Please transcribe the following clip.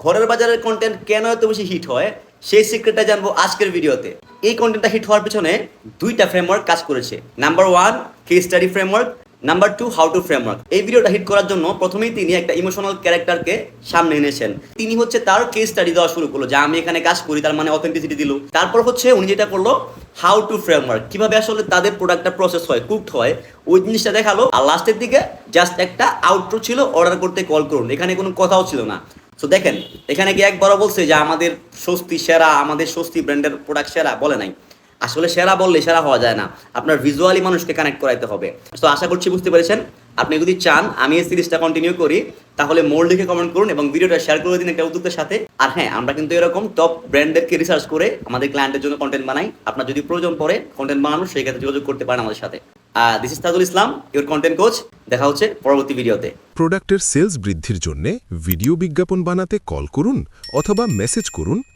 ঘরের বাজারের কন্টেন্ট কেন এত বেশি হিট হয় সেই সিক্রেটটা জানবো আজকের ভিডিওতে। এই কন্টেন্টটা হিট হওয়ার পিছনে দুইটা ফ্রেমওয়ার্ক কাজ করেছে। Number 1 case study framework, number 2 how to framework. এই ভিডিওটা হিট করার জন্য প্রথমেই তিনি একটা ইমোশনাল ক্যারেক্টারকে সামনে এনেছেন। তিনি হচ্ছে তার কেস স্টাডি দেওয়া শুরু করলো যে আমি এখানে কাজ করি, তার মানে অথেন্টিসিটি দিল। তারপর হচ্ছে উনি যেটা করলো হাউ টু ফ্রেমওয়ার্ক, কিভাবে আসলে তাদের প্রোডাক্টটা প্রসেস হয়, কুকড হয়, ওই জিনিসটা দেখালো। আর লাস্টের দিকে জাস্ট একটা আউটরো ছিল, অর্ডার করতে কল করুন। এখানে কোনো কথাও ছিল না। সো দেখেন, এখানে কি একবারও বলছে যে আমাদের স্বস্তি সেরা, আমাদের স্বস্তি ব্র্যান্ডের প্রোডাক্ট সেরা? বলে নাই। আসলে সেরা বললে সেরা হওয়া যায় না, আপনার ভিজুয়ালি মানুষকে কানেক্ট করাইতে হবে। তো আশা করছি বুঝতে পেরেছেন। আপনি যদি চান আমি এই সিরিজটা কন্টিনিউ করি, তাহলে মোর লিখে কমেন্ট করুন এবং ভিডিওটা শেয়ার করে দিন একটা উদ্যোগের সাথে। আর হ্যাঁ, আমরা কিন্তু এরকম টপ ব্র্যান্ডেরকে রিসার্চ করে আমাদের ক্লায়েন্টের জন্য কন্টেন্ট বানাই। আপনার যদি প্রয়োজন পড়ে কন্টেন্ট বানানো, সেই ক্ষেত্রে যোগাযোগ করতে পারেন আমাদের সাথে। This is Tajul Islam, your content coach. দেখা হচ্ছে পরবর্তী ভিডিওতে। প্রোডাক্টের সেলস বৃদ্ধির জন্য ভিডিও বিজ্ঞাপন বানাতে কল করুন অথবা মেসেজ করুন